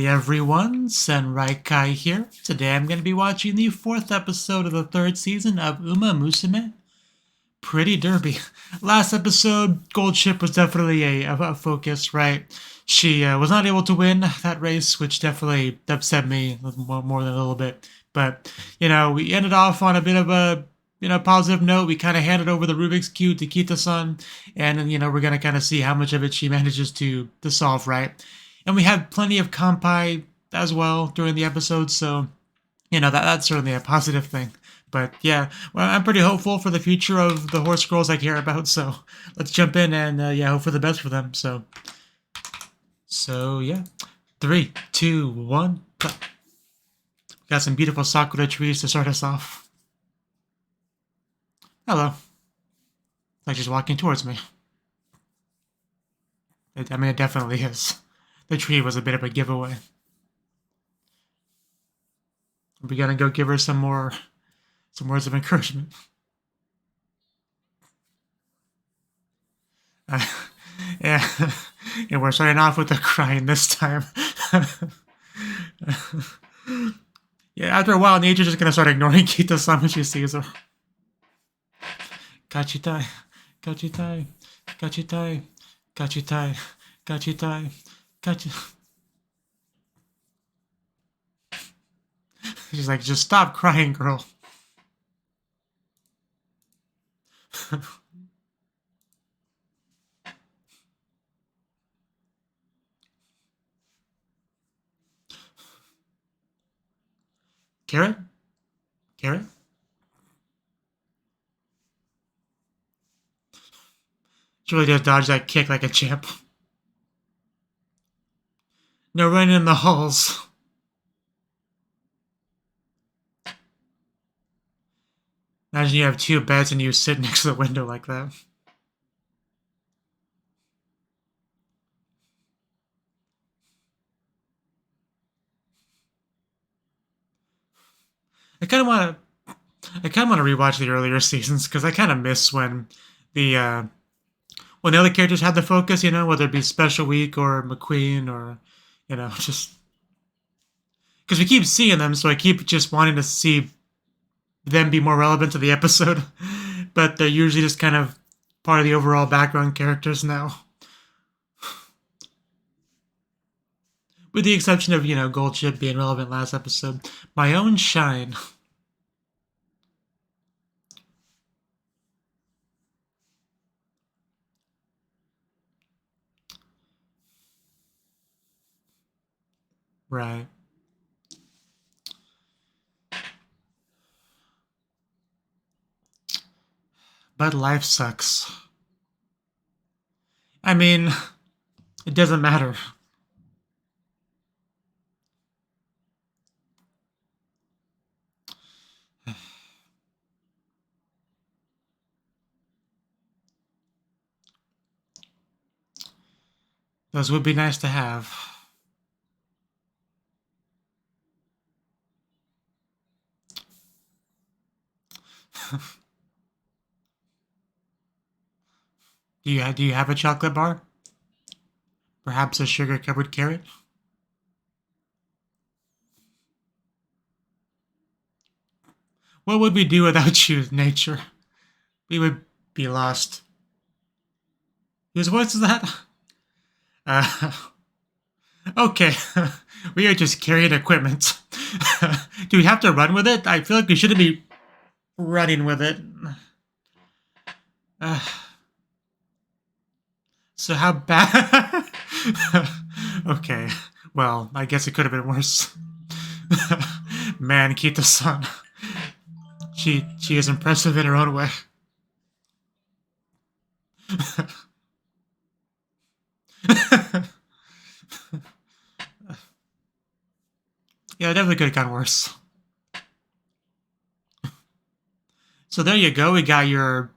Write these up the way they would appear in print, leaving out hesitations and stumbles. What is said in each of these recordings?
Hey everyone, Senrai here. Today I'm going to be watching the 4th episode of the 3rd season of Uma Musume. Pretty derby. Last episode, Gold Ship was definitely a focus, right? She was not able to win that race, which definitely upset me more than a little bit. But, we ended off on a bit of a positive note. We kind of handed over the Rubik's Cube to Kita-san, and we're going to kind of see how much of it she manages to solve, right? And we had plenty of Kampai as well during the episode, so, that's certainly a positive thing. But yeah, well, I'm pretty hopeful for the future of the horse girls I care about, so let's jump in and, hope for the best for them, so yeah. 3, 2, 1, go. Got some beautiful sakura trees to start us off. Hello. Like she's walking towards me. I mean, it definitely is. The tree was a bit of a giveaway. We gotta go give her some words of encouragement. Yeah, and we're starting off with the crying this time. Yeah, after a while, nature's just gonna start ignoring Kita-san when she sees her. Kachitai, kachitai, kachitai, kachitai, kachitai, kachitai. She's like, just stop crying, girl. Carrot? Carrot? She really just dodged that kick like a champ. No running in the halls. Imagine you have 2 beds and you sit next to the window like that. I kind of want to rewatch the earlier seasons because I kind of miss when the other characters had the focus, whether it be Special Week or McQueen or just because we keep seeing them, so I keep just wanting to see them be more relevant to the episode, but they're usually just kind of part of the overall background characters now. With the exception of, Gold Ship being relevant last episode. My own shine. Right. But life sucks. I mean, it doesn't matter. Those would be nice to have. Do you have a chocolate bar? Perhaps a sugar-covered carrot? What would we do without you, nature? We would be lost. Whose voice is that? Okay. We are just carrying equipment. Do we have to run with it? I feel like we shouldn't be running with it. So how bad? Okay. Well, I guess it could have been worse. Man, Kita-san. She is impressive in her own way. Yeah, it definitely could have gotten worse. So there you go. We got your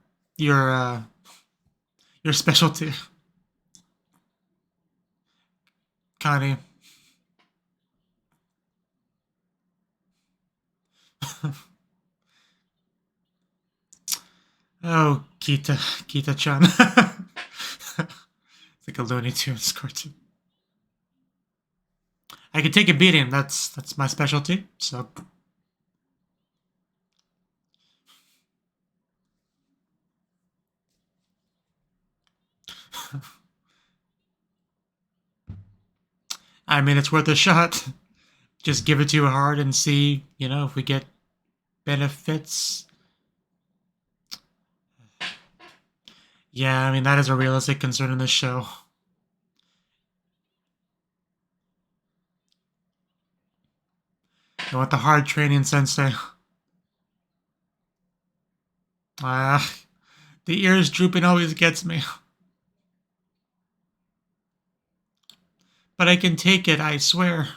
specialty, Connie. Oh, Kita-chan. It's like a Looney Tunes cartoon. I can take a beating. That's my specialty. So. I mean, it's worth a shot. Just give it to you hard and see, if we get benefits. Yeah, I mean, that is a realistic concern in this show. I want the hard training, Sensei. The ears drooping always gets me. But I can take it, I swear.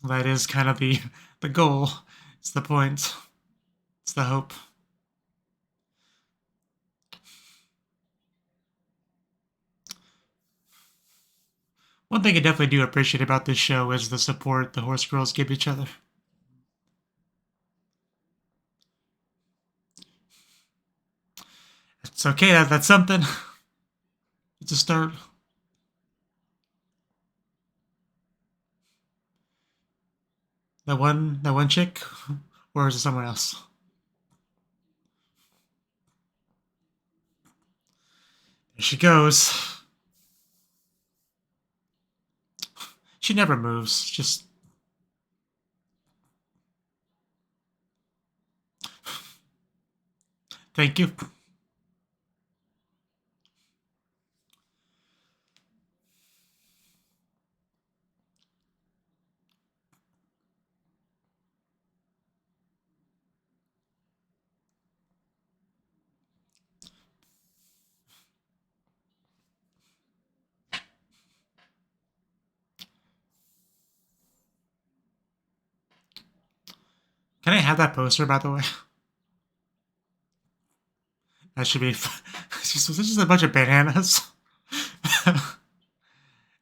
That is kind of the goal. It's the point. It's the hope. One thing I definitely do appreciate about this show is the support the horse girls give each other. It's okay, that's something. It's a start. That one chick? Or is it someone else? There she goes. She never moves, just... Thank you. Can I have that poster, by the way? That should be... This is just a bunch of bananas.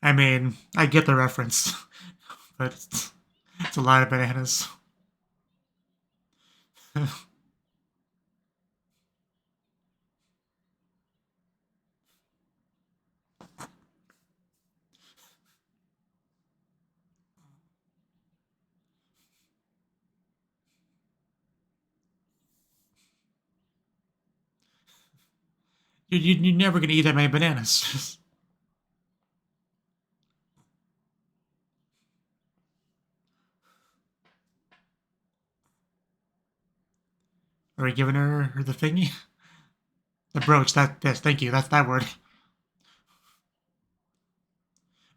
I mean, I get the reference. But it's a lot of bananas. You're never gonna eat that many bananas. Are we giving her the thingy? The brooch, yes, thank you, that's that word.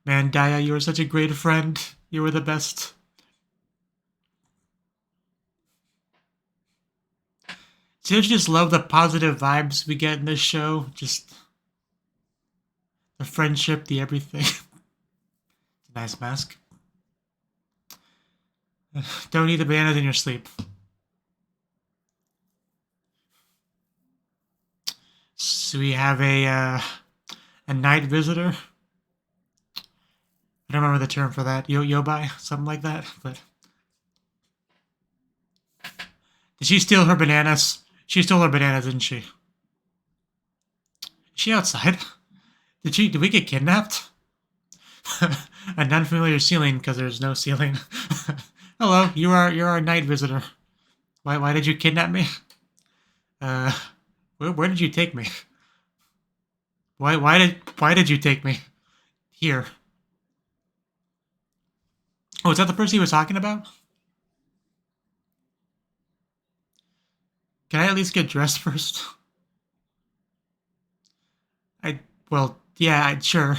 Man, Daya, you were such a great friend. You were the best. Don't you just love the positive vibes we get in this show? Just the friendship, the everything. Nice mask. Don't eat the bananas in your sleep. So we have a night visitor. I don't remember the term for that. Yobai, something like that. But did she steal her bananas? She stole her bananas, didn't she? Is she outside? Did we get kidnapped? An unfamiliar ceiling because there's no ceiling. Hello, you're our night visitor. Why did you kidnap me? Where did you take me? Why did you take me? Here. Oh, is that the person he was talking about? Can I at least get dressed first? Well, yeah, sure.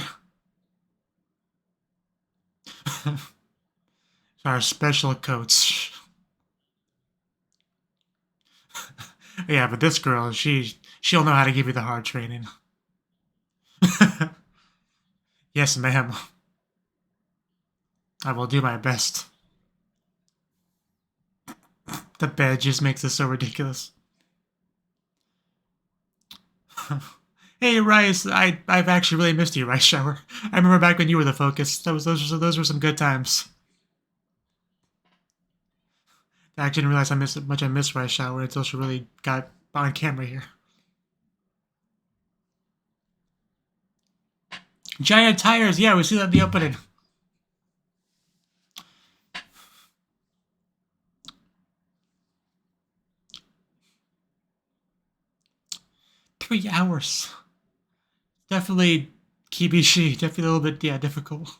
Our special coats. Yeah, but this girl, she'll know how to give you the hard training. Yes, ma'am. I will do my best. The bed just makes this so ridiculous. Hey, Rice, I've actually really missed you, Rice Shower. I remember back when you were the focus. Those were some good times. I didn't realize how much I missed Rice Shower until she really got on camera here. Giant tires, yeah, we see that in the opening. Three hours. Definitely Kibishi, definitely a little bit, yeah, difficult.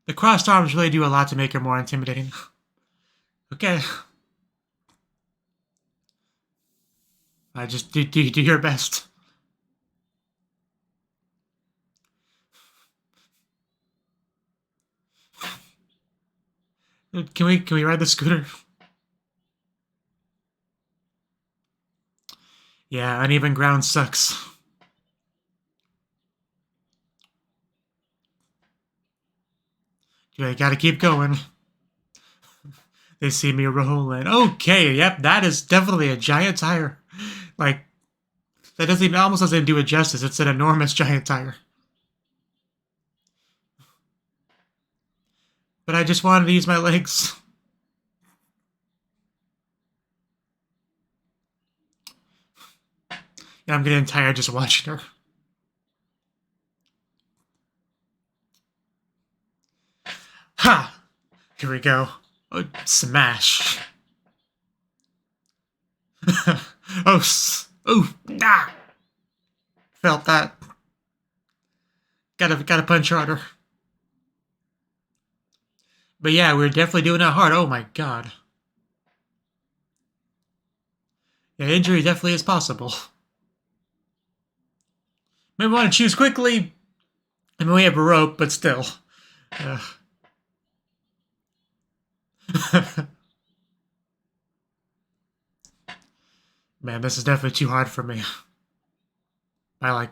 The crossed arms really do a lot to make her more intimidating. Okay. I just do your best. Can we ride the scooter? Yeah, uneven ground sucks. You gotta keep going. They see me rolling. Okay, yep, that is definitely a giant tire. Like, that almost doesn't do it justice. It's an enormous giant tire. But I just wanted to use my legs. Yeah, I'm getting tired just watching her. Ha! Here we go. Oh, smash. Oh, ah! Felt that. Gotta punch harder. But yeah, we're definitely doing it hard. Oh my god. Yeah, injury definitely is possible. Maybe we want to choose quickly. I mean, we have a rope, but still. Man, this is definitely too hard for me. By like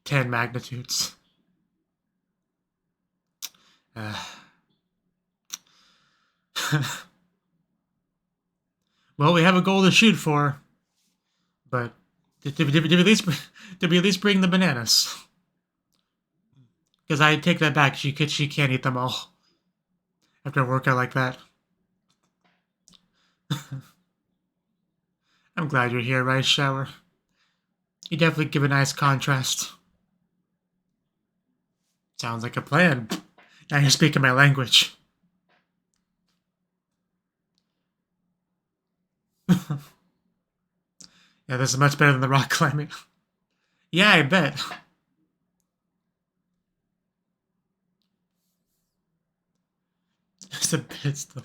10 magnitudes. Well, we have a goal to shoot for. But did we at least bring the bananas? Because I take that back. She can't eat them all after a workout like that. I'm glad you're here, Rice Shower. You definitely give a nice contrast. Sounds like a plan. Now you're speaking my language. Yeah, this is much better than the rock climbing. Yeah, I bet. It's a bit still.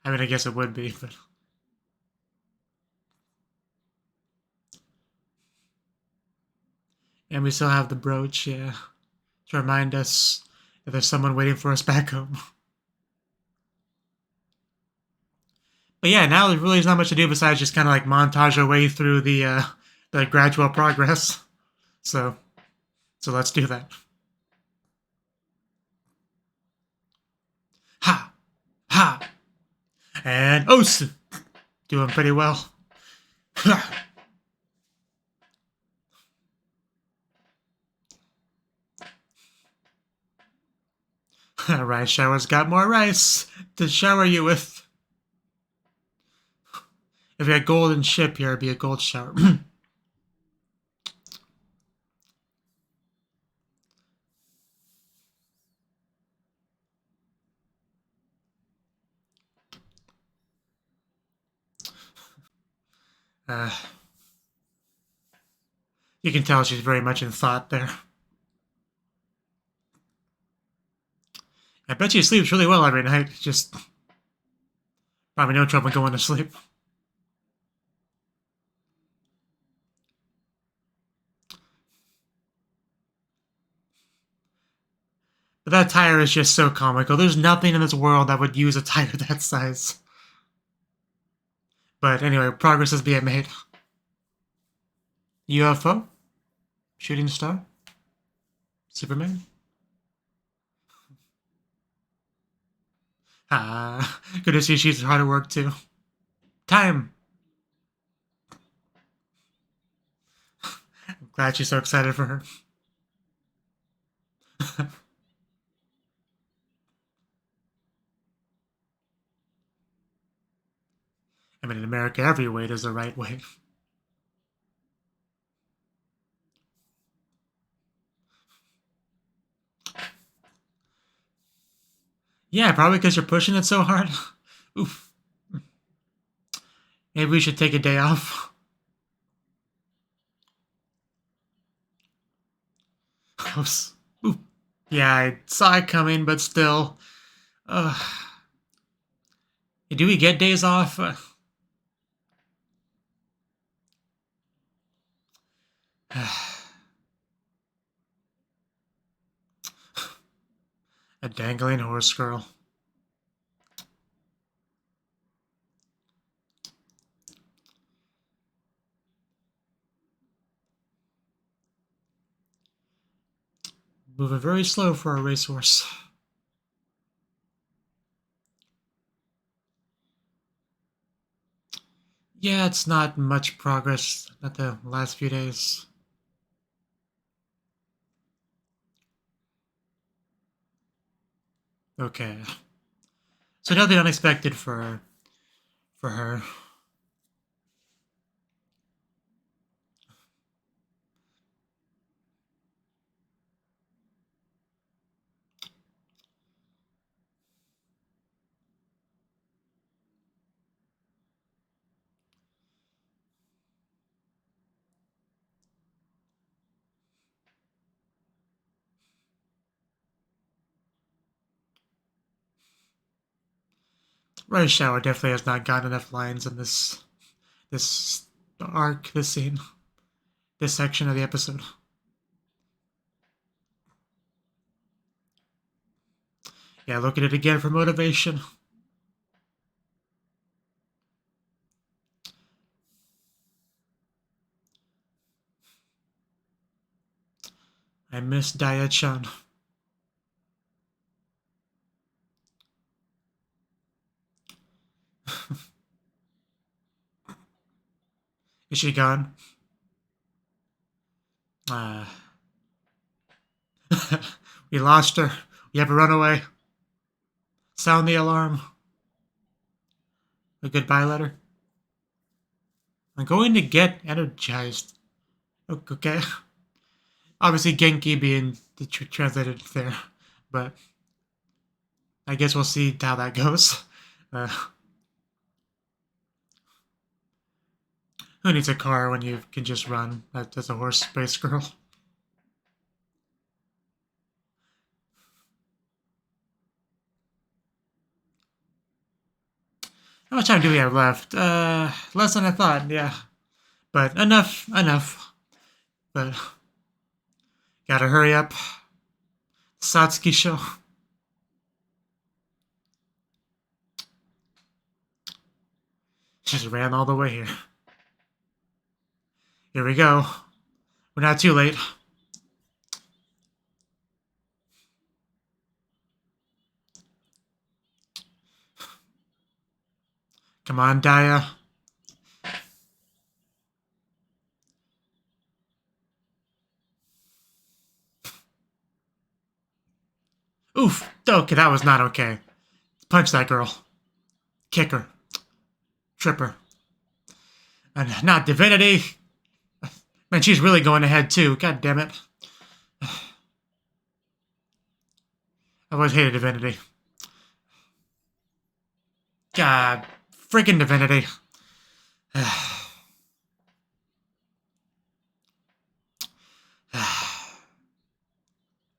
I mean, I guess it would be, but... And we still have the brooch, yeah. To remind us that there's someone waiting for us back home. But yeah, now there really is not much to do besides just kind of like montage our way through the gradual progress. So let's do that. Ha! Ha! And Os! Doing pretty well. Rice Shower's got more rice to shower you with. If we had golden ship here, it'd be a gold shower. You can tell she's very much in thought there. I bet she sleeps really well every night. Just probably no trouble going to sleep. But that tire is just so comical. There's nothing in this world that would use a tire that size. But anyway, progress is being made. UFO? Shooting star? Superman? Good to see she's hard at work too. Time. I'm glad she's so excited for her. I mean, in America, every weight is the right weight. Yeah, probably because you're pushing it so hard. Oof. Maybe we should take a day off. Oops. Oof. Yeah, I saw it coming, but still. Do we get days off? A dangling horse girl. Moving very slow for a racehorse. Yeah, it's not much progress at the last few days. Okay. So nothing unexpected for her. Rush Shower definitely has not gotten enough lines in this arc, this scene, this section of the episode. Yeah, look at it again for motivation. I miss Daya-chan. Is she gone? We lost her. We have a runaway. Sound the alarm. A goodbye letter. I'm going to get energized. Okay. Obviously, Genki being translated there, but I guess we'll see how that goes. Who needs a car when you can just run as a horse space girl? How much time do we have left? Less than I thought, yeah. But enough. But gotta hurry up. Satsuki show. Just ran all the way here. Here we go. We're not too late. Come on, Daya. Oof. Okay, that was not okay. Punch that girl. Kick her. Trip her. And not Divinity. Man, she's really going ahead too. God damn it. I've always hated Divinity. God. Freaking Divinity.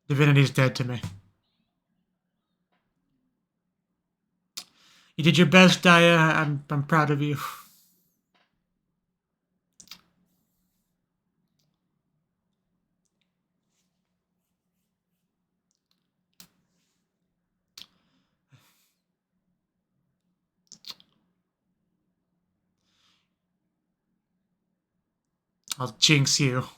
Divinity's dead to me. You did your best, Daya. I'm proud of you. I'll jinx you.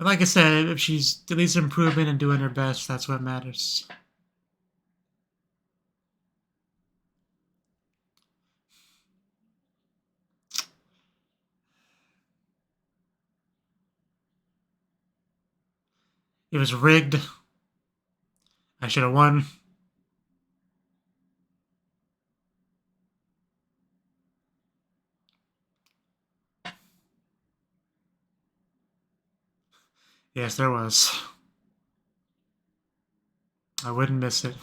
But like I said, if she's at least improving and doing her best, that's what matters. It was rigged. I should have won. Yes, there was. I wouldn't miss it.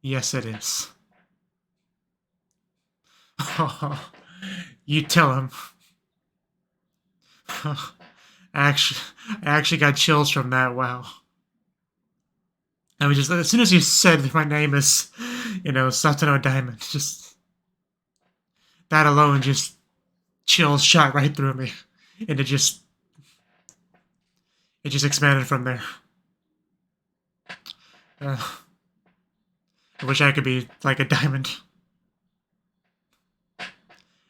Yes, it is. You tell him. I actually got chills from that. Wow. I mean, just as soon as you said my name is, Satano Diamond, just that alone just chills shot right through me, and it just expanded from there. I wish I could be like a diamond.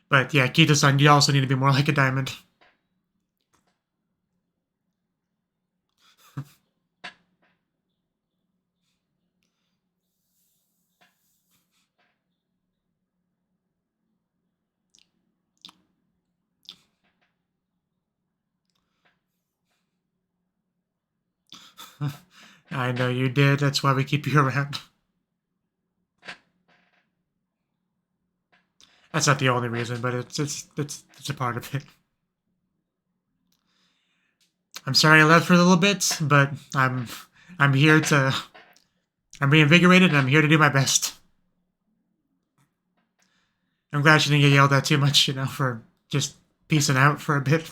But yeah, Kita-san, you also need to be more like a diamond. I know you did. That's why we keep you around. That's not the only reason, but it's a part of it. I'm sorry I left for a little bit, but I'm here to. I'm reinvigorated, and I'm here to do my best. I'm glad she didn't get yelled at too much, for just peacing out for a bit.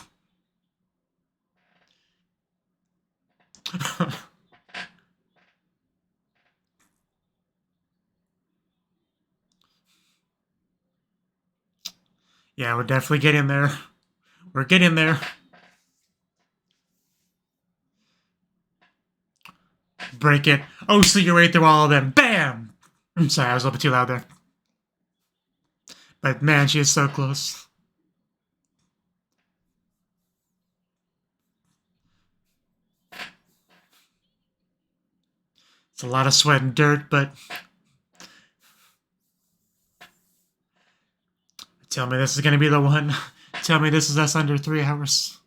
Yeah, we're definitely getting there. We're getting there. Break it. Oh, so you're right through all of them. Bam! I'm sorry, I was a little bit too loud there. But man, she is so close. It's a lot of sweat and dirt, but tell me this is going to be the one. Tell me this is us under 3 hours.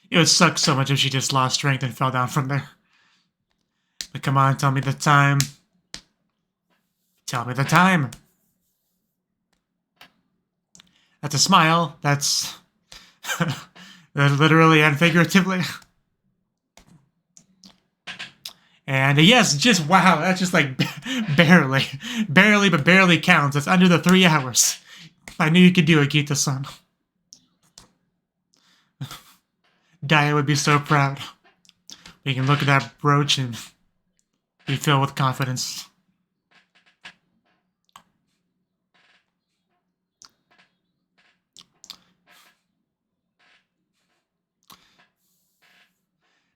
It would suck so much if she just lost strength and fell down from there. But come on, tell me the time. Tell me the time. That's a smile. That's literally and figuratively. And yes, just wow, that's just like barely, but barely counts. It's under the 3 hours. I knew you could do it, Gita-san. Daya would be so proud. We can look at that brooch and be filled with confidence.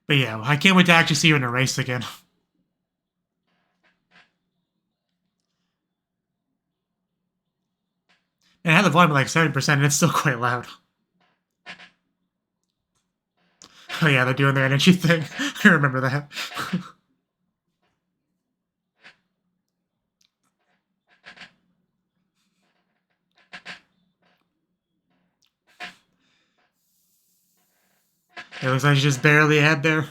But yeah, I can't wait to actually see you in a race again. And I had the volume at like 70% and it's still quite loud. Oh yeah, they're doing their energy thing. I remember that. It looks like she just barely had there.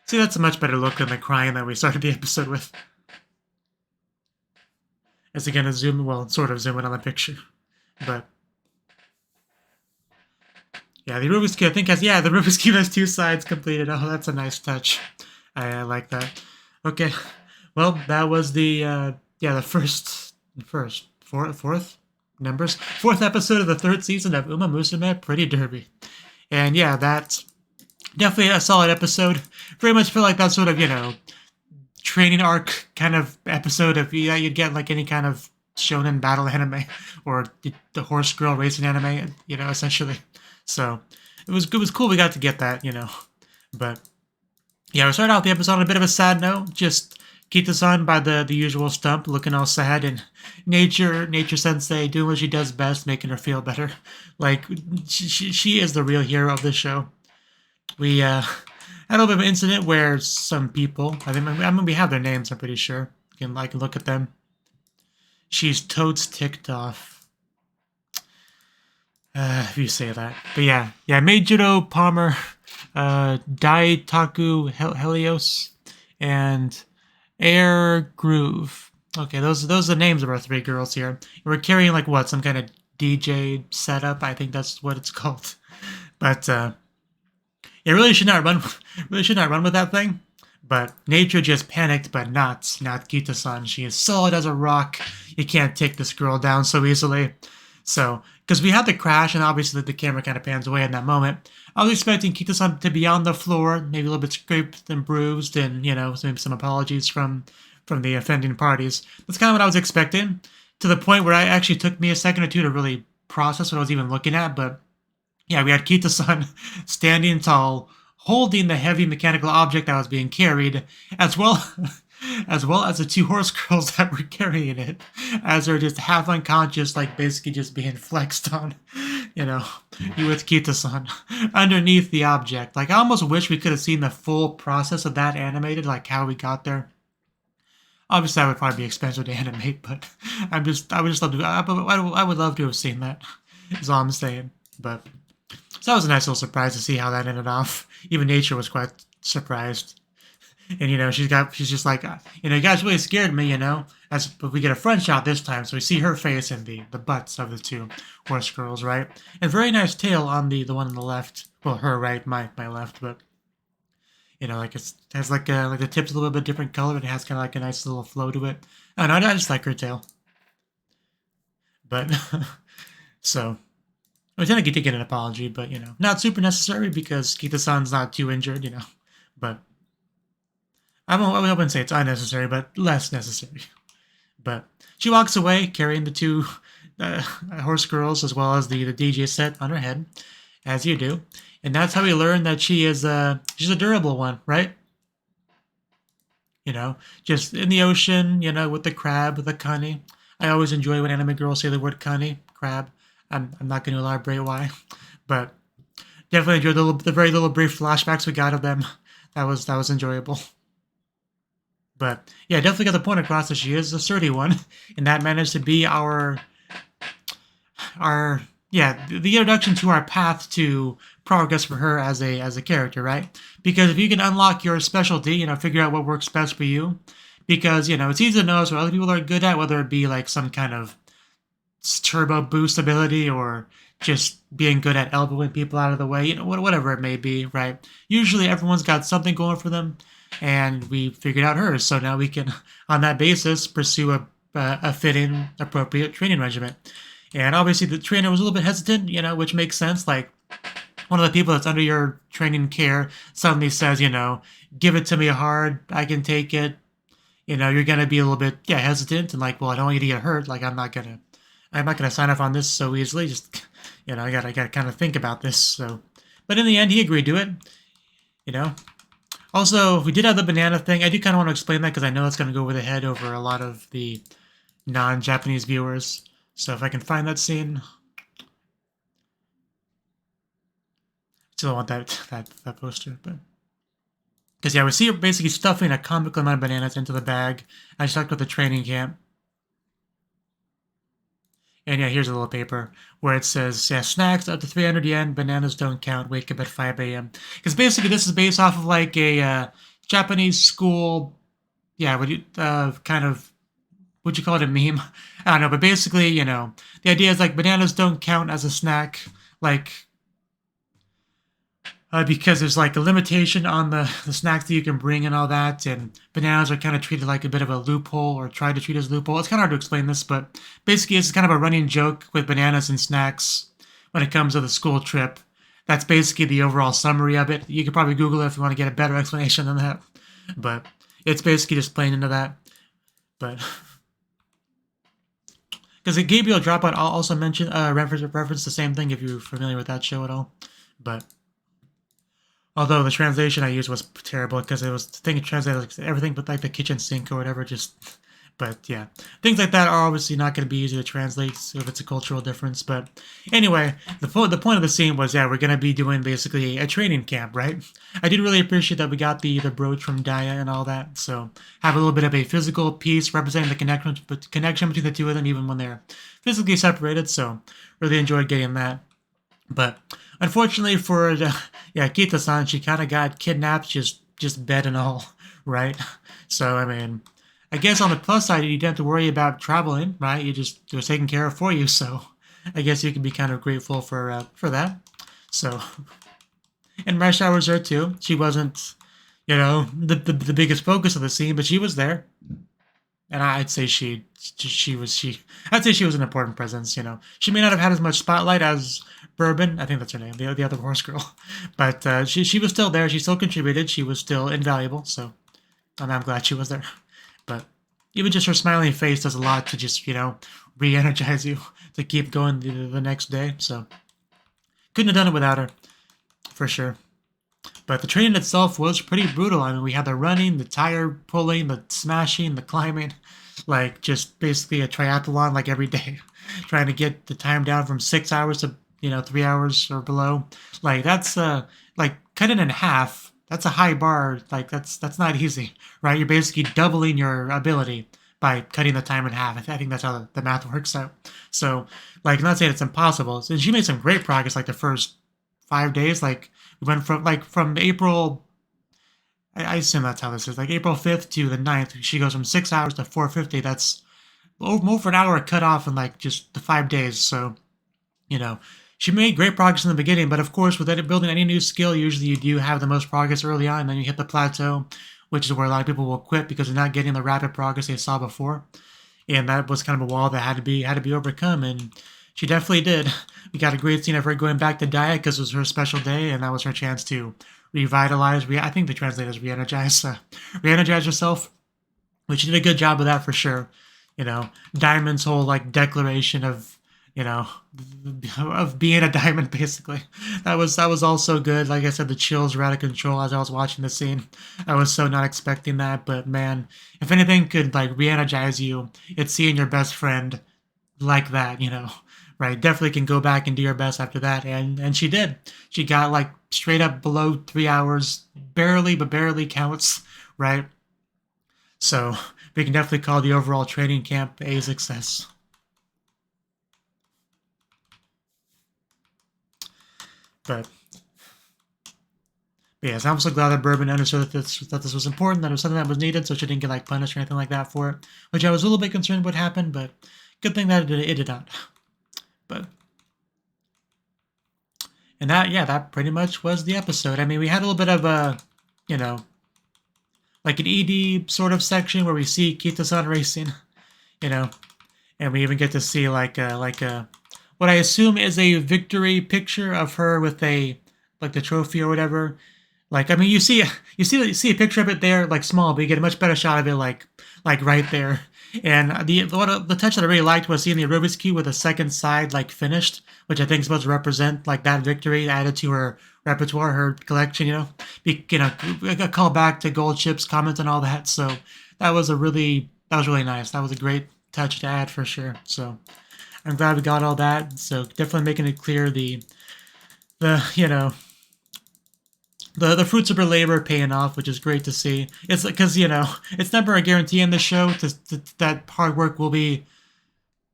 See, that's a much better look than the crying that we started the episode with. It's again a zoom, well, sort of zoom in on the picture. But yeah, the Rubik's Cube, I think, the Rubik's Cube has 2 sides completed. Oh, that's a nice touch. I like that. Okay, well, that was the fourth episode of the 3rd season of Uma Musume Pretty Derby. And yeah, that Definitely a solid episode. Very much feel like that sort of, training arc kind of episode of you'd get like any kind of shonen battle anime or the horse girl racing anime, essentially. So it was cool we got to get that, But yeah, we started out the episode on a bit of a sad note. Just Kita-san by the usual stump, looking all sad, and Nature Sensei doing what she does best, making her feel better. Like she is the real hero of this show. We had a little bit of an incident where some people, we have their names, I'm pretty sure. You can look at them. She's totes ticked off. If you say that. But yeah, Meijiro Palmer, Daitaku Helios, and Air Groove. Okay, those are the names of our three girls here. We're carrying like what, some kind of DJ setup? I think that's what it's called. But really should not run with that thing. But Nature just panicked, but not Kita-san. She is solid as a rock. You can't take this girl down so easily. So, because we had the crash, and obviously the camera kind of pans away in that moment, I was expecting Kita-san to be on the floor, maybe a little bit scraped and bruised, and, maybe some apologies from the offending parties. That's kind of what I was expecting, to the point where it actually took me a second or two to really process what I was even looking at. But yeah, we had Kita-san standing tall, holding the heavy mechanical object that was being carried, as well as the two horse girls that were carrying it, as they're just half unconscious, like basically just being flexed on, you with Kita-san underneath the object. Like, I almost wish we could have seen the full process of that animated, like how we got there. Obviously, that would probably be expensive to animate, but I would love to have seen that, is all I'm saying. But so that was a nice little surprise to see how that ended off. Even Nature was quite surprised. And, she's just like, you guys really scared me, but we get a front shot this time, so we see her face and the butts of the two horse girls, right? And very nice tail on the one on the left. Well, her right, my left, but, like it has like the tip's a little bit different color, and it has kind of like a nice little flow to it. I don't know, I just like her tail. But, so, I was going to get an apology, but, not super necessary because Kita-san's not too injured, but I wouldn't say it's unnecessary, but less necessary. But she walks away carrying the two horse girls as well as the DJ set on her head, as you do. And that's how we learn that she's a durable one, right? Just in the ocean, with the crab, the kani. I always enjoy when anime girls say the word kani, crab. I'm not going to elaborate why, but definitely enjoyed the very little brief flashbacks we got of them. That was enjoyable. But yeah, definitely got the point across that she is a sturdy one, and that managed to be the introduction to our path to progress for her as a character, right? Because if you can unlock your specialty, figure out what works best for you, because it's easy to notice what other people are good at, whether it be like some kind of turbo boost ability or just being good at elbowing people out of the way, whatever it may be, right? Usually everyone's got something going for them, and we figured out hers, so now we can, on that basis, pursue a fitting, appropriate training regimen. And obviously the trainer was a little bit hesitant, which makes sense. Like, one of the people that's under your training care suddenly says, give it to me hard, I can take it. You're going to be a little bit, hesitant and like, well, I don't want you to get hurt. Like, I'm not going to sign off on this so easily. Just, I got to kind of think about this. So, but in the end, he agreed to it, Also, we did have the banana thing. I do kind of want to explain that because I know that's going to go over the head over a lot of the non-Japanese viewers. So if I can find that scene. Still want that poster, but because we see her basically stuffing a comical amount of bananas into the bag. I stuck with the training camp. And here's a little paper where it says, snacks up to 300 yen, bananas don't count, wake up at 5 a.m. Because basically this is based off of like a Japanese school, would you call it a meme? I don't know, but basically, the idea is like bananas don't count as a snack, like, because there's like a limitation on the snacks that you can bring and all that, and bananas are kind of treated like a bit of a loophole, or tried to treat as a loophole. It's kind of hard to explain this, but basically it's kind of a running joke with bananas and snacks when it comes to the school trip, that's basically the overall summary of it. You could probably Google it if you want to get a better explanation than that. But it's basically just plain into that. But because Gabriel Dropout also mentioned reference the same thing if you're familiar with that show at all. But although the translation I used was terrible because it was the thing translated like everything but like the kitchen sink or whatever. But yeah, things like that are obviously not going to be easy to translate if it's a cultural difference. But anyway, the point of the scene was, yeah, we're going to be doing basically a training camp, right? I did really appreciate that we got the brooch from Daya and all that. So have a little bit of a physical piece representing the connection between the two of them, even when they're physically separated. So really enjoyed getting that. But unfortunately for Kita-san, she kind of got kidnapped, just bed and all, right? So I mean, I guess on the plus side, you didn't have to worry about traveling, right? It was taken care of for you, so I guess you can be kind of grateful for that. So, and Rush Hour was there too. She wasn't, the biggest focus of the scene, but she was there, and I'd say I'd say she was an important presence. She may not have had as much spotlight as Bourbon, I think that's her name, the other horse girl, but she was still there. She still contributed. She was still invaluable. So, I'm glad she was there. But even just her smiling face does a lot to just, re-energize you to keep going the next day. So couldn't have done it without her, for sure. But the training itself was pretty brutal. I mean, we had the running, the tire pulling, the smashing, the climbing, like just basically a triathlon like every day, trying to get the time down from 6 hours to, 3 hours or below. Like that's like cut it in half. That's a high bar. Like that's not easy, right? You're basically doubling your ability by cutting the time in half. I think that's how the math works out. So, like, I'm not saying it's impossible. So she made some great progress. Like the first 5 days, like we went from April. I assume that's how this is. Like April 5th to the 9th, she goes from 6 hours to 450. That's over an hour cut off in like just the 5 days. So, she made great progress in the beginning, but of course, with building any new skill, usually you do have the most progress early on, and then you hit the plateau, which is where a lot of people will quit because they're not getting the rapid progress they saw before. And that was kind of a wall that had to be overcome, and she definitely did. We got a great scene of her going back to diet because it was her special day, and that was her chance to revitalize. I think the translators re-energize herself, which she did a good job of that for sure. Diamond's whole like declaration of of being a diamond, basically. That was also good. Like I said, the chills were out of control as I was watching the scene. I was so not expecting that, but man, if anything could like re-energize you, it's seeing your best friend like that, right? Definitely can go back and do your best after that, and she did. She got like straight up below 3 hours, barely counts, right? So we can definitely call the overall training camp a success. But yes, I'm so glad that Bourbon understood that this was important, that it was something that was needed, so she didn't get like punished or anything like that for it, which I was a little bit concerned would happen, but good thing that it did not. But and that pretty much was the episode. I mean, we had a little bit of a, like an ED sort of section where we see Kita-san racing, and we even get to see like a what I assume is a victory picture of her with the trophy or whatever. Like, I mean, you see a picture of it there, like small, but you get a much better shot of it, like right there. And the touch that I really liked was seeing the Rubik's Cube with the second side like finished, which I think is supposed to represent like that victory added to her repertoire, her collection. A call back to Gold Chip's comments and all that. So that was really nice. That was a great touch to add for sure. So I'm glad we got all that. So definitely making it clear the fruits of her labor paying off, which is great to see. It's because it's never a guarantee in the show that hard work will be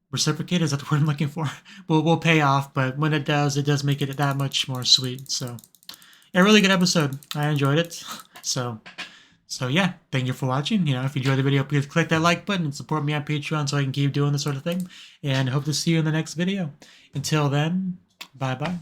reciprocated. Is that the word I'm looking for? Will pay off, but when it does make it that much more sweet. So a really good episode. I enjoyed it. So yeah, thank you for watching. If you enjoyed the video, please click that like button and support me on Patreon so I can keep doing this sort of thing. And hope to see you in the next video. Until then, bye-bye.